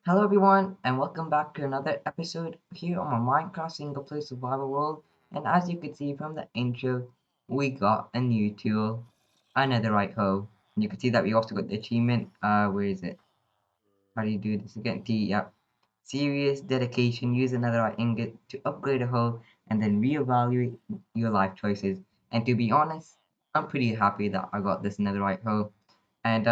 Hello everyone and welcome back to another episode here on my Minecraft single player survival world. And as you can see from the intro, we got a new tool, a netherite hoe. And you can see that we also got the achievement. Where is it? How do you do this again? Yep. Serious dedication. Use a netherite ingot to upgrade a hoe and then reevaluate your life choices. And to be honest, I'm pretty happy that I got this netherite hoe. And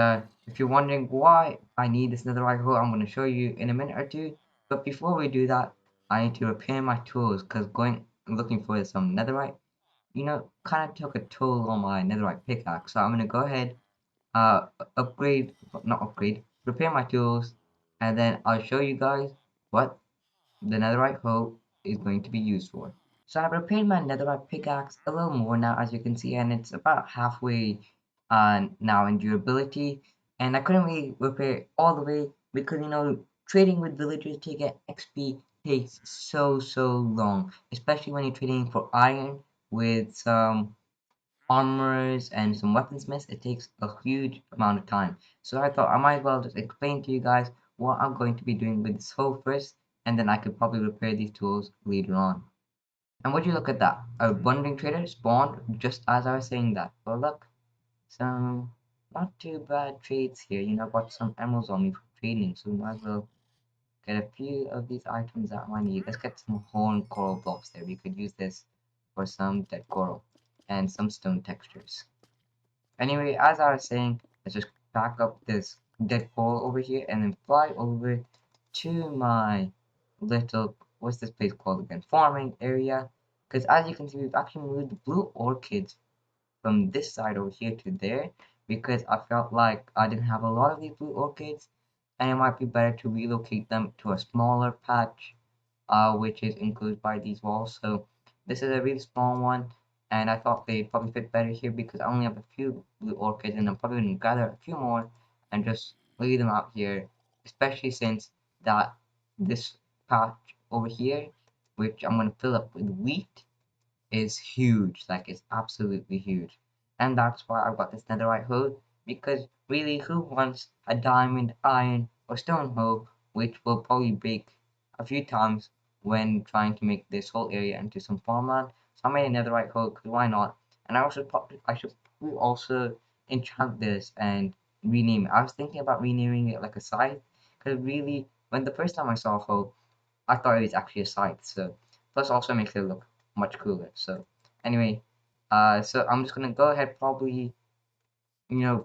if you're wondering why I need this netherite hoe, I'm going to show you in a minute or two. But before we do that, I need to repair my tools because going looking for some netherite, kind of took a toll on my netherite pickaxe. So I'm going to go ahead, upgrade, not upgrade, repair my tools, and then I'll show you guys what the netherite hoe is going to be used for. So I've repaired my netherite pickaxe a little more now, as you can see, and it's about halfway now in durability. And I couldn't really repair it all the way because trading with villagers to get XP takes so long, especially when you're trading for iron with some armorers and some weaponsmiths. It takes a huge amount of time. So I thought I might as well just explain to you guys what I'm going to be doing with this hoe first, and then I could probably repair these tools later on. And would you look at that? A wandering trader spawned just as I was saying that. Well, look, some not too bad trades here. I got some emeralds on me for trading, so we might as well get a few of these items that I might need. Let's get some horn coral blocks there. We could use this for some dead coral and some stone textures. Anyway, as I was saying, let's just pack up this dead coral over here and then fly over to my little, what's this place called again? Farming area. Because as you can see, we've actually moved the blue orchids from this side over here to there because I felt like I didn't have a lot of these blue orchids and it might be better to relocate them to a smaller patch, which is enclosed by these walls. So this is a really small one, and I thought they'd probably fit better here because I only have a few blue orchids, and I'm probably going to gather a few more and just leave them out here, especially since that this patch over here, which I'm going to fill up with wheat, is huge. Like it's absolutely huge. And that's why I've got this netherite hoe, because really who wants a diamond, iron, or stone hoe, which will probably break a few times when trying to make this whole area into some farmland. So I made a netherite hoe, because why not? And I should probably also enchant this and rename it. I was thinking about renaming it like a scythe, because really when the first time I saw a hoe, I thought it was actually a scythe. So plus also makes it look much cooler. So anyway, so I'm just gonna go ahead, probably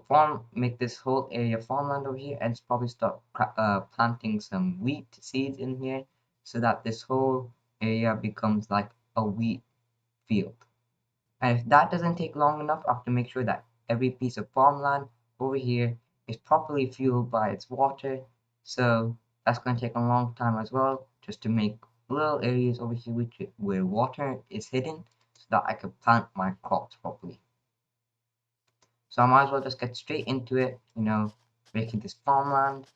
farm, make this whole area farmland over here, and probably start planting some wheat seeds in here, so that this whole area becomes like a wheat field. And if that doesn't take long enough, I have to make sure that every piece of farmland over here is properly fueled by its water. So that's going to take a long time as well, just to make little areas over here where water is hidden, so that I can plant my crops properly. So I might as well just get straight into it, making this farmland,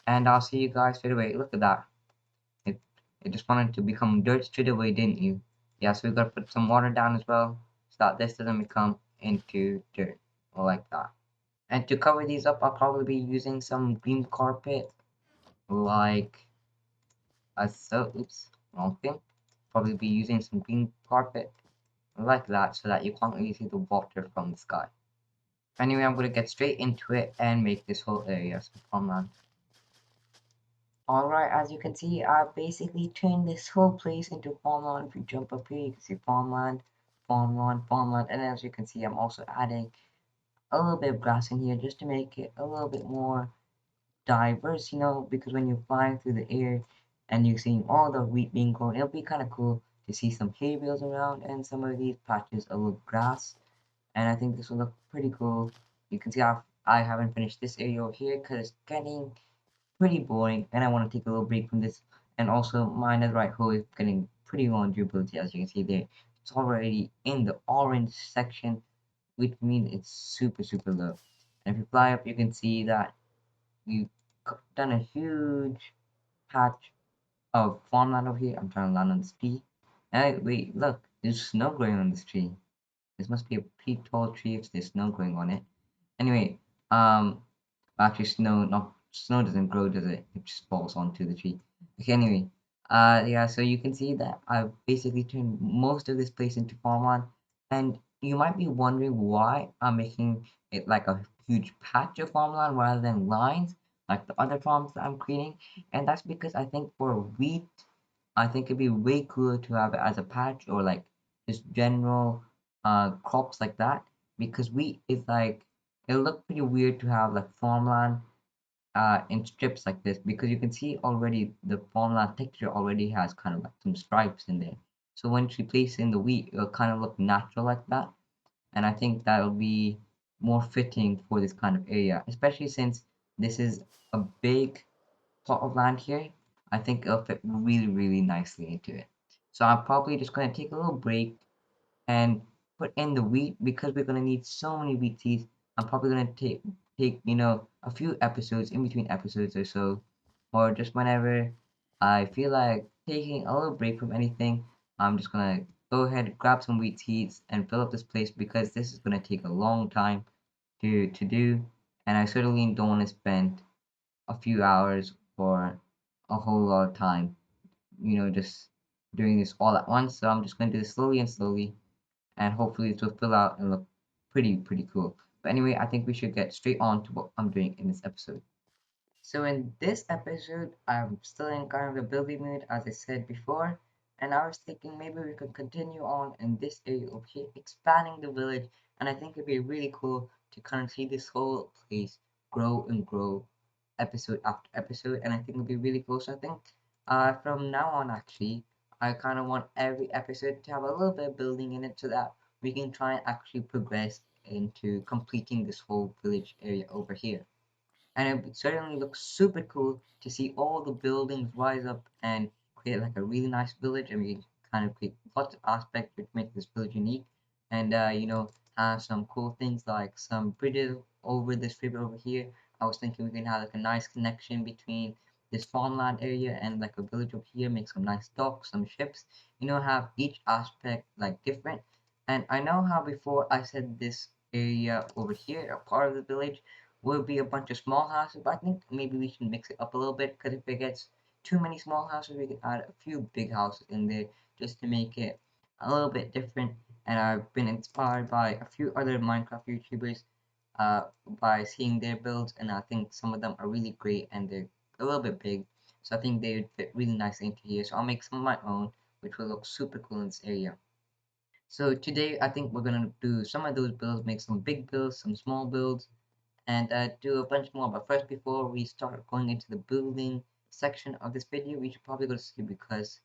and I'll see you guys straight away. Look at that. It, it just wanted to become dirt straight away, didn't you? Yeah, so we've got to put some water down as well, so that this doesn't become into dirt or like that. And to cover these up, I'll probably be using some green carpet, like oops, wrong thing. Probably be using some green carpet like that, so that you can't really see the water from the sky. Anyway, I'm gonna get straight into it and make this whole area some farmland. Alright, as you can see, I basically turned this whole place into farmland. If you jump up here, you can see farmland, farmland, farmland, and as you can see, I'm also adding a little bit of grass in here just to make it a little bit more diverse, because when you're flying through the air, and you're seeing all the wheat being grown. It'll be kind of cool to see some hay bales around and some of these patches of grass. And I think this will look pretty cool. You can see I haven't finished this area over here because it's getting pretty boring and I want to take a little break from this. And also my netherite hole is getting pretty low on durability, as you can see there. It's already in the orange section, which means it's super low. And if you fly up, you can see that we've done a huge patch of farmland over here. I'm trying to land on this tree. And wait, look, there's snow growing on this tree. This must be a pretty tall tree if there's snow growing on it. Anyway, um, actually, snow doesn't grow, does it? It just falls onto the tree. Okay, anyway, yeah. So you can see that I've basically turned most of this place into farmland, and you might be wondering why I'm making it like a huge patch of farmland rather than lines like the other farms that I'm creating, and that's because I think for wheat, I think it'd be way cooler to have it as a patch or like just general crops like that because wheat is like it'll look pretty weird to have like farmland in strips like this because you can see already the farmland texture already has kind of like some stripes in there. So once you place in the wheat, it'll kind of look natural like that. And I think that'll be more fitting for this kind of area, especially since this is a big plot of land here. I think it'll fit really nicely into it. So I'm probably just going to take a little break and put in the wheat because we're gonna need so many wheat seeds. I'm probably gonna take a few episodes in between episodes or so, or just whenever I feel like taking a little break from anything. I'm just gonna go ahead grab some wheat seeds and fill up this place because this is gonna take a long time to do, and I certainly don't want to spend a few hours or a whole lot of time, just doing this all at once. So I'm just gonna do this slowly and slowly and hopefully it will fill out and look pretty cool. But anyway, I think we should get straight on to what I'm doing in this episode. So in this episode, I'm still in kind of a building mood, as I said before, and I was thinking maybe we could continue on in this area over here, expanding the village, and I think it'd be really cool to kind of see this whole place grow and grow episode after episode, and I think it'd be really cool. So I think from now on, actually, I kind of want every episode to have a little bit of building in it so that we can try and actually progress into completing this whole village area over here. And it certainly looks super cool to see all the buildings rise up and create like a really nice village. And we can kind of create lots of aspects which make this village unique. And have some cool things like some bridges over this river over here. I was thinking we can have like a nice connection between this farmland area and like a village over here, make some nice docks, some ships, have each aspect like different. And I know how before I said this area over here, a part of the village, will be a bunch of small houses, but I think maybe we should mix it up a little bit because if it gets too many small houses, we can add a few big houses in there just to make it a little bit different. And I've been inspired by a few other Minecraft YouTubers uh, by seeing their builds, and I think some of them are really great and they're a little bit big. So I think they would fit really nicely into here. So I'll make some of my own, which will look super cool in this area. So today I think we're gonna do some of those builds, make some big builds, some small builds, and do a bunch more. But first, before we start going into the building section of this video, we should probably go to sleep because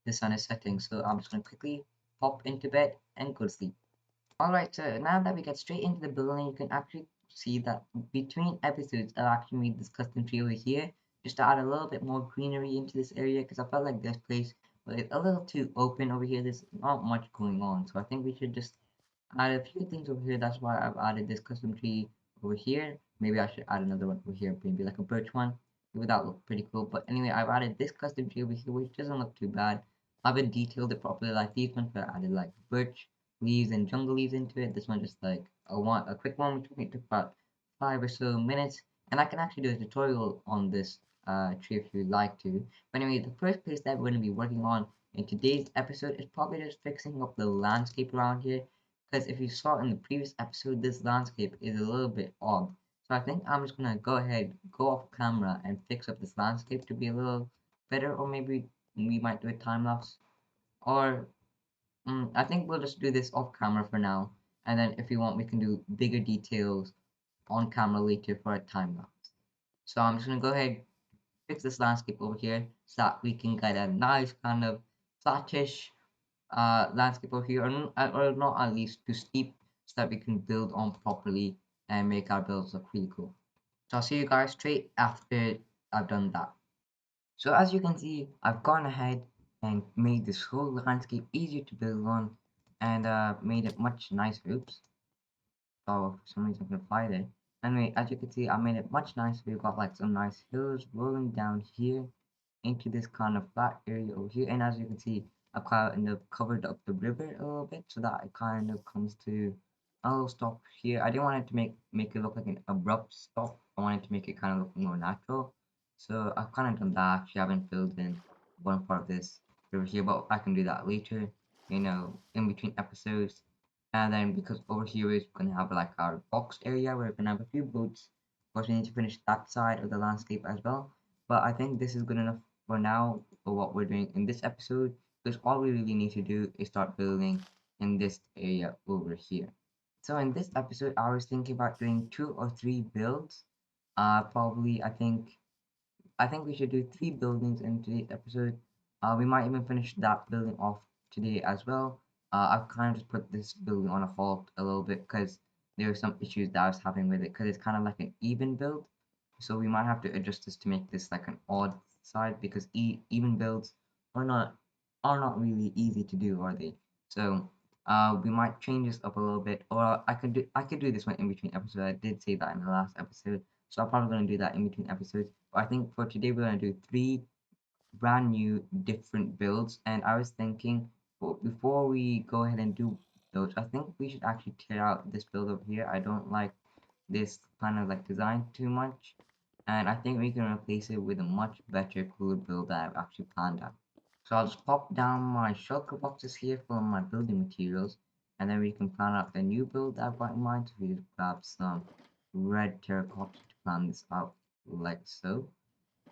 the sun is setting. So I'm just going to quickly pop into bed and go to sleep. Alright, so now that we get straight into the building, you can actually see that between episodes, I actually made this custom tree over here just to add a little bit more greenery into this area because I felt like this place was a little too open over here. There's not much going on, so I think we should just add a few things over here. That's why I've added this custom tree over here. Maybe I should add another one over here, maybe like a birch one. Maybe that look pretty cool. But anyway, I've added this custom tree over here, which doesn't look too bad. I haven't detailed it properly like these ones, but I added like birch leaves and jungle leaves into it. This one just like a quick one, which took about 5 or so minutes. And I can actually do a tutorial on this tree if you'd like to. But anyway, the first place that we're going to be working on in today's episode is probably just fixing up the landscape around here because if you saw in the previous episode, this landscape is a little bit odd. So I think I'm just gonna go ahead, go off camera and fix up this landscape to be a little better, or maybe we might do a time lapse. Or I think we'll just do this off camera for now, and then if you want, we can do bigger details on camera later for a time lapse. So I'm just gonna go ahead, fix this landscape over here so that we can get a nice kind of flattish landscape over here, or not at least too steep, so that we can build on properly and make our builds look really cool. So I'll see you guys straight after I've done that. So as you can see, I've gone ahead and made this whole landscape easier to build on and made it much nicer. Oops, oh, for some reason I can fly there. Anyway, as you can see, I made it much nicer. We've got like some nice hills rolling down here into this kind of flat area over here. And as you can see, I've kind of covered up the river a little bit so that it kind of comes to a little stop here. I didn't want it to make it look like an abrupt stop. I wanted to make it kind of look more natural. So I've kind of done that. Actually, I haven't filled in one part of this river here, but I can do that later, in between episodes. And then because over here is gonna have like our box area where we're gonna have a few boats. Of course, we need to finish that side of the landscape as well. But I think this is good enough for now for what we're doing in this episode, because all we really need to do is start building in this area over here. So in this episode, I was thinking about doing 2 or 3 builds. Probably I think we should do 3 buildings in today's episode. We might even finish that building off today as well. I've kind of just put this building on a halt a little bit because there were some issues that I was having with it because it's kind of like an even build. So we might have to adjust this to make this like an odd side because even builds are not are not really easy to do, are they? So we might change this up a little bit, or I could do this one in between episodes. I did say that in the last episode, so I'm probably gonna do that in between episodes. But I think for today we're gonna do 3 brand new different builds, and I was thinking, well, before we go ahead and do those, I think we should actually tear out this build over here. I don't like this kind of like design too much, and I think we can replace it with a much better, cooler build that I've actually planned out. So I'll just pop down my shulker boxes here for my building materials, and then we can plan out the new build that I've got in mind. So we just grab some red terracotta to plan this out like so.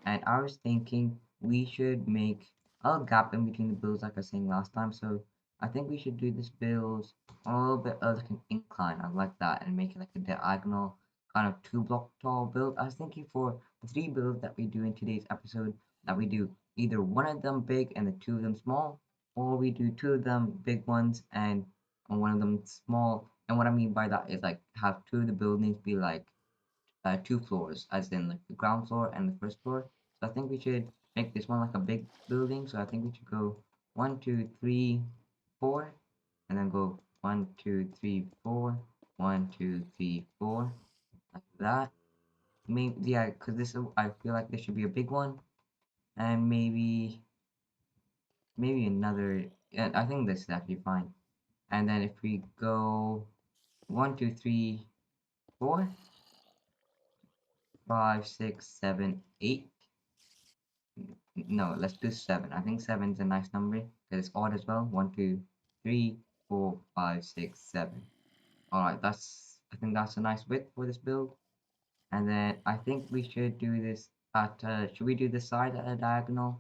And I was thinking we should make a gap in between the builds like I was saying last time. So I think we should do this build a little bit of like an incline. I like that, and make it like a diagonal kind of 2 block tall build. I was thinking for the 3 builds that we do in today's episode that we do either one of them big and the 2 of them small, or we do 2 of them big ones and one of them small. And what I mean by that is like have 2 of the buildings be like 2 floors, as in like the ground floor and the first floor. So I think we should make this one like a big building. So I think we should go 1, 2, 3, 4, and then go 1, 2, 3, 4, 1, 2, 3, 4, like that. Maybe yeah, because I feel like this should be a big one, and maybe another. Yeah, I think this is actually fine. And then if we go 1, 2, 3, 4, 5, 6, 7, 8. No, let's do 7. I think 7 is a nice number because it's odd as well. 1, 2, 3, 4, 5, 6, 7. All right, I think that's a nice width for this build. And then I think we should do this at should we do this side at a diagonal?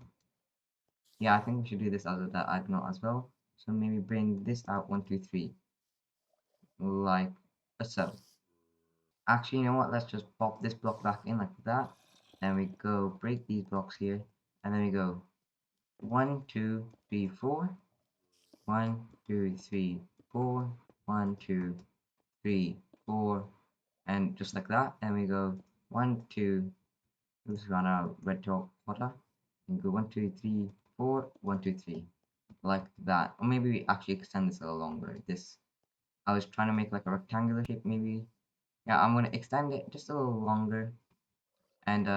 Yeah, I think we should do this as a diagonal as well. So maybe bring this out 1, 2, 3, like so. Actually, you know what? Let's just pop this block back in like that. And we go break these blocks here, and then we go 1, 2, 3, 4. 1, 2, 3, 4, 1, 2, 3, 4, and just like that. And we go 1, 2. Let's run out red top water. And go 1, 2, 3, 4, 1, 2, 3, like that. Or maybe we actually extend this a little longer. This I was trying to make like a rectangular shape. Maybe yeah. I'm gonna extend it just a little longer. And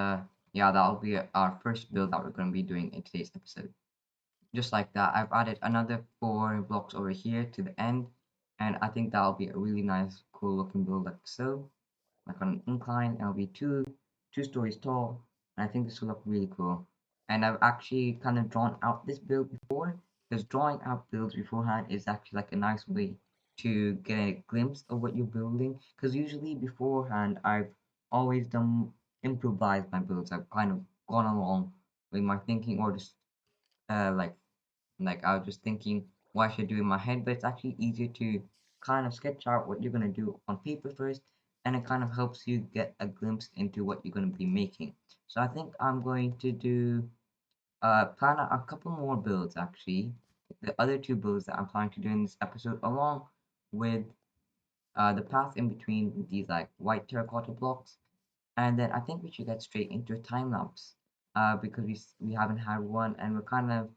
yeah, that'll be our first build that we're gonna be doing in today's episode. Just like that, I've added another 4 blocks over here to the end, and I think that'll be a really nice, cool looking build like so, like on an incline. It'll be two stories tall, and I think this will look really cool. And I've actually kind of drawn out this build before, because drawing out builds beforehand is actually like a nice way to get a glimpse of what you're building. Because usually beforehand, I've always done improvised my builds. I've kind of gone along with my thinking, or just like I was just thinking what I should do in my head, but it's actually easier to kind of sketch out what you're gonna do on paper first, and it kind of helps you get a glimpse into what you're going to be making. So I think I'm going to do plan out a couple more builds actually. The other two builds that I'm planning to do in this episode, along with the path in between these like white terracotta blocks, and then I think we should get straight into a time lapse, because we haven't had one, and we're kind of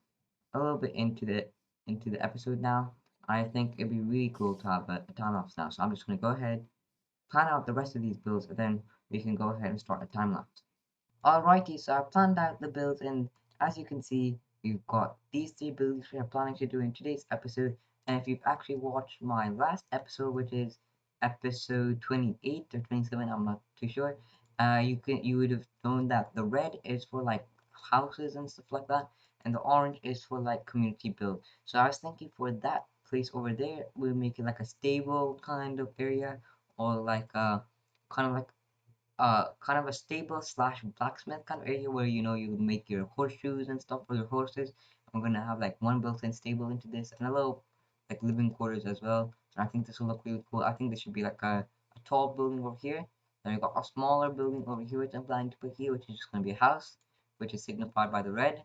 a little bit into the episode now. I think it'd be really cool to have a time lapse now. So I'm just gonna go ahead, plan out the rest of these builds, and then we can go ahead and start a time lapse. Alrighty, so I planned out the builds, and as you can see, we've got these three builds we are planning to do in today's episode. And if you've actually watched my last episode, which is episode 28 or 27, I'm not too sure, you would have known that the red is for like houses and stuff like that, and the orange is for like community build. So I was thinking for that place over there, we'll make it like a stable kind of area, or like a kind of like kind of a stable slash blacksmith kind of area where you make your horseshoes and stuff for your horses. I'm gonna have like one built-in stable into this and a little like living quarters as well. So I think this will look really cool. I think this should be like a tall building over here. Then we got a smaller building over here which I'm planning to put here, which is just gonna be a house, which is signified by the red.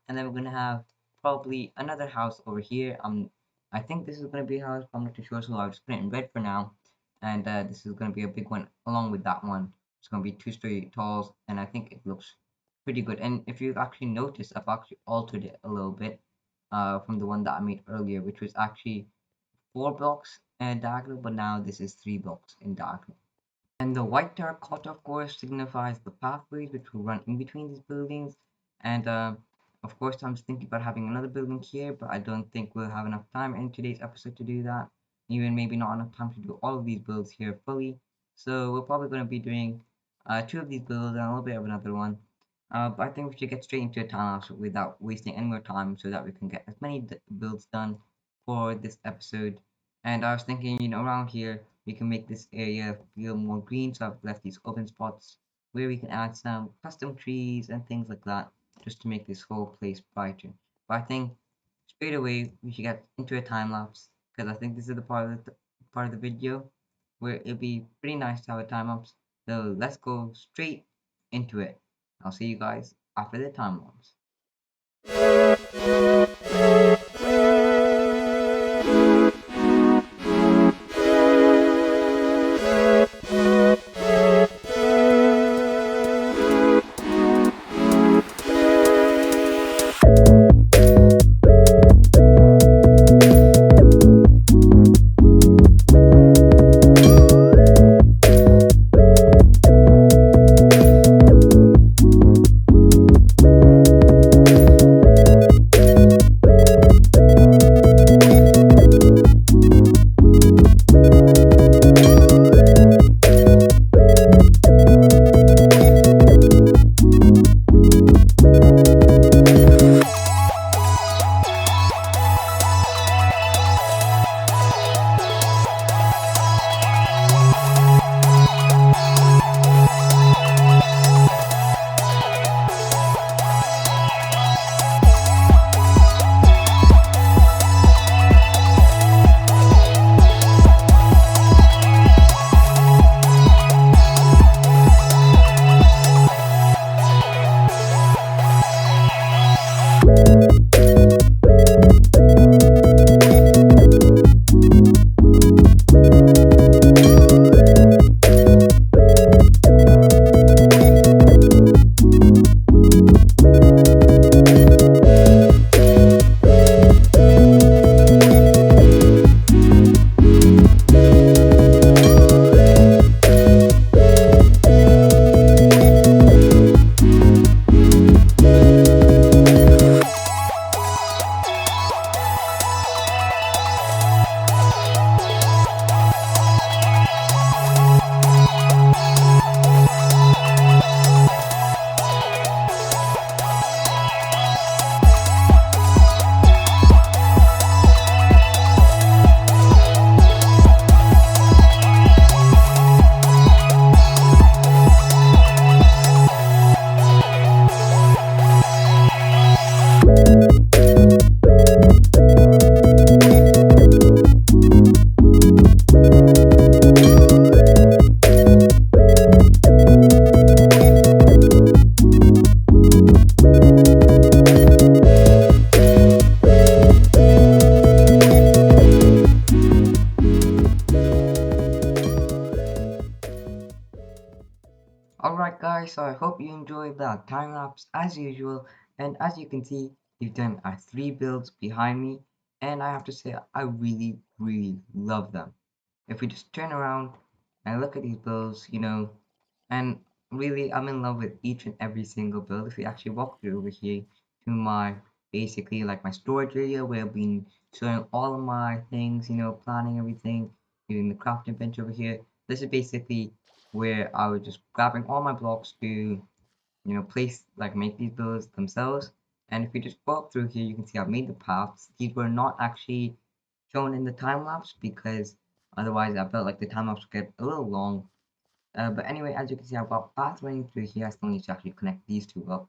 And then we're gonna have probably another house over here. I think this is gonna be a house, but I'm not too sure, so I'll just put it in red for now. And this is gonna be a big one along with that one. It's gonna be two-story talls, and I think it looks pretty good. And if you've actually noticed, I've actually altered it a little bit from the one that I made earlier, which was actually 4 blocks diagonal, but now this is 3 blocks in diagonal. And the white terracotta, of course, signifies the pathways which will run in between these buildings. And of course, I'm thinking about having another building here, but I don't think we'll have enough time in today's episode to do that. Even maybe not enough time to do all of these builds here fully. So we're probably going to be doing two of these builds and a little bit of another one. But I think we should get straight into a time lapse without wasting any more time so that we can get as many builds done for this episode. And I was thinking, around here, we can make this area feel more green. So I've left these open spots where we can add some custom trees and things like that just to make this whole place brighter. But I think straight away we should get into a time lapse because I think this is the part of the video where it'll be pretty nice to have a time lapse. So let's go straight into it. I'll see you guys after the time lapse. hope you enjoyed the time lapse as usual. And as you can see, we've done our three builds behind me, and I have to say I really, really love them. If we just turn around and look at these builds, and really I'm in love with each and every single build. If we actually walk through over here to my basically like my storage area where I've been showing all of my things, planning everything, doing the crafting bench over here. This is basically where I was just grabbing all my blocks to, place like make these builds themselves. And if we just walk through here, you can see I've made the paths. These were not actually shown in the time lapse because otherwise I felt like the time lapse would get a little long. But anyway, as you can see, I've got path running through here. I still need to actually connect these two up.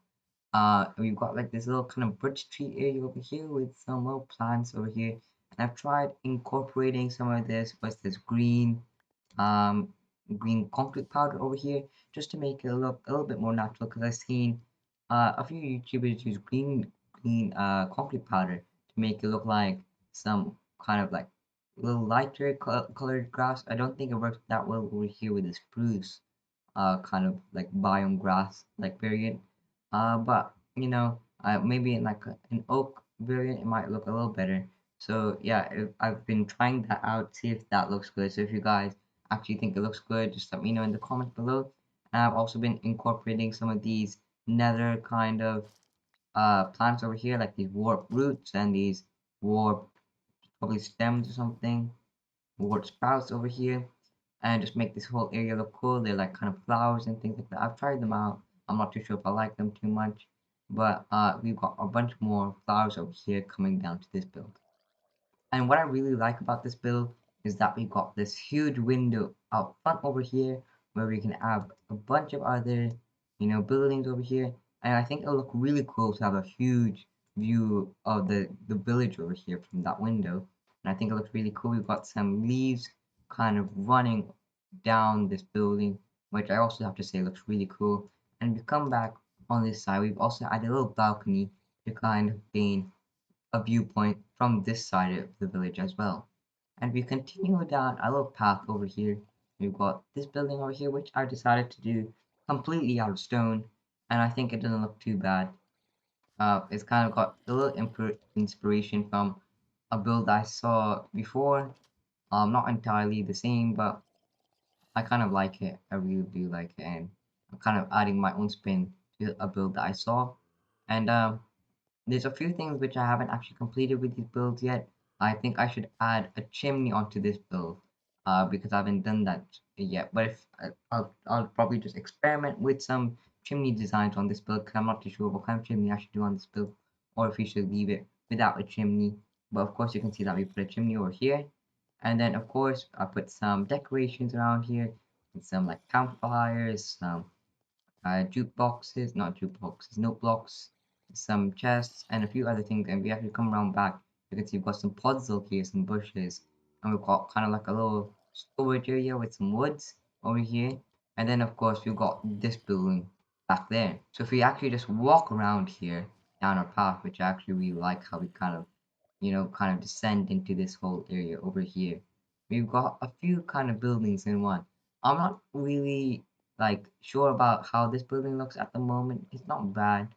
We've got like this little kind of bridge tree area over here with some little plants over here. And I've tried incorporating some of this, what's this um, green concrete powder over here, just to make it look a little bit more natural. Because I've seen a few YouTubers use green concrete powder to make it look like some kind of like little lighter colored grass. I don't think it works that well over here with the spruce kind of like biome grass like variant. But maybe in like an oak variant, it might look a little better. So yeah, I've been trying that out, see if that looks good. So if you guys actually think it looks good, just let me know in the comments below. And I've also been incorporating some of these nether kind of plants over here, like these warp roots and these warp probably stems or something, warp sprouts over here, and just make this whole area look cool. They're like kind of flowers and things like that. I've tried them out. I'm not too sure if I like them too much, but we've got a bunch more flowers over here coming down to this build. And what I really like about this build is that we got this huge window out front over here where we can have a bunch of other, buildings over here. And I think it'll look really cool to have a huge view of the village over here from that window. And I think it looks really cool. We've got some leaves kind of running down this building, which I also have to say looks really cool. And if we come back on this side, we've also added a little balcony to kind of gain a viewpoint from this side of the village as well. And we continue down a little path over here. We've got this building over here, which I decided to do completely out of stone, and I think it doesn't look too bad. It's kind of got a little inspiration from a build I saw before. Not entirely the same, but I kind of like it. I really do like it, and I'm kind of adding my own spin to a build that I saw. And there's a few things which I haven't actually completed with these builds yet. I think I should add a chimney onto this build because I haven't done that yet. But if I'll probably just experiment with some chimney designs on this build because I'm not too sure what kind of chimney I should do on this build or if we should leave it without a chimney. But of course you can see that we put a chimney over here. And then of course I put some decorations around here with some like campfires, some jukeboxes, not jukeboxes, note blocks, some chests, and a few other things. And we actually come around back, you can see we've got some podzol here, some bushes, and we've got kind of like a little storage area with some woods over here. And then, of course, we've got this building back there. So if we actually just walk around here down our path, which I actually really like how we kind of descend into this whole area over here. We've got a few kind of buildings in one. I'm not really like sure about how this building looks at the moment. It's not bad.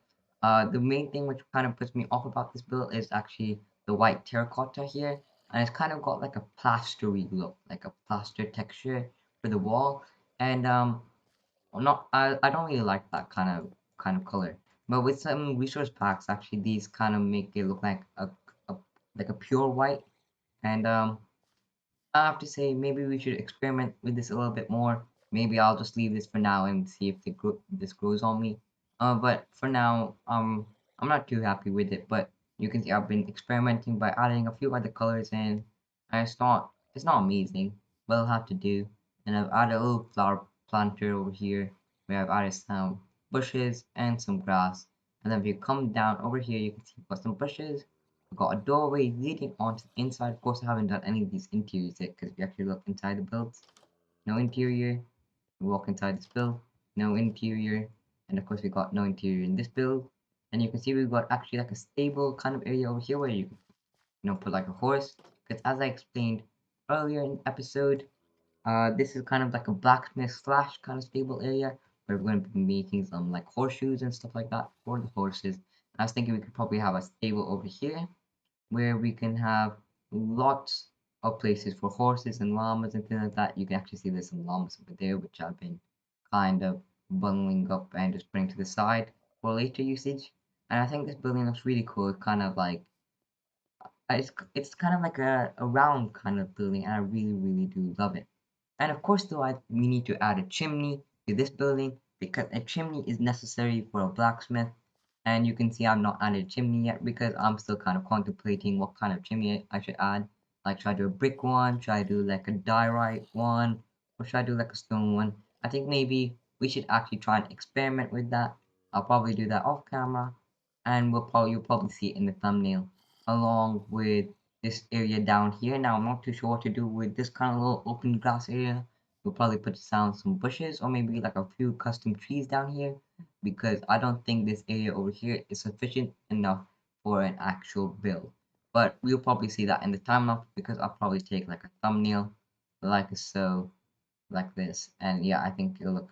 The main thing which kind of puts me off about this build is actually the white terracotta here, and it's kind of got like a plastery look, like a plaster texture for the wall, and not I don't really like that kind of color. But with some resource packs, actually these kind of make it look like a like a pure white. And I have to say maybe we should experiment with this a little bit more. Maybe I'll just leave this for now and see if this grows on me. But for now, I'm not too happy with it. But you can see I've been experimenting by adding a few other colors in, and it's not amazing, but I'll have to do. And I've added a little flower planter over here where I've added some bushes and some grass. And then if you come down over here, you can see I've got some bushes. We've got a doorway leading onto the inside. Of course, I haven't done any of these interiors yet because we actually look inside the builds. No interior. We walk inside this build. No interior. And of course, we got no interior in this build. And you can see we've got actually like a stable kind of area over here where you can, put like a horse. Because as I explained earlier in the episode, this is kind of like a blacksmith slash kind of stable area We're going to be making some like horseshoes and stuff like that for the horses. I was thinking we could probably have a stable over here where we can have lots of places for horses and llamas and things like that. You can actually see there's some llamas over there, which I've been kind of bundling up and just putting to the side for later usage. And I think this building looks really cool. It's kind of like it's kind of like a round kind of building, and I really, really do love it. And of course, though, we need to add a chimney to this building because a chimney is necessary for a blacksmith. And you can see I've not added a chimney yet because I'm still kind of contemplating what kind of chimney I should add. Like, should I do a brick one? Should I do like a diorite one? Or should I do like a stone one? I think maybe we should actually try and experiment with that. I'll probably do that off camera, and you'll probably see it in the thumbnail along with this area down here. Now, I'm not too sure what to do with this kind of little open grass area. We'll probably put down some bushes or maybe like a few custom trees down here because I don't think this area over here is sufficient enough for an actual build. But we'll probably see that in the time lapse because I'll probably take like a thumbnail like so, like this. And yeah, I think it'll look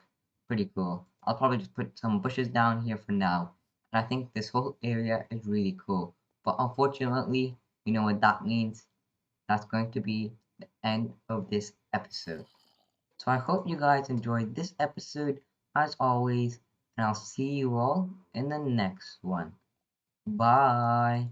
pretty cool. I'll probably just put some bushes down here for now. And I think this whole area is really cool. But unfortunately, you know what that means? That's going to be the end of this episode. So I hope you guys enjoyed this episode as always, and I'll see you all in the next one. Bye.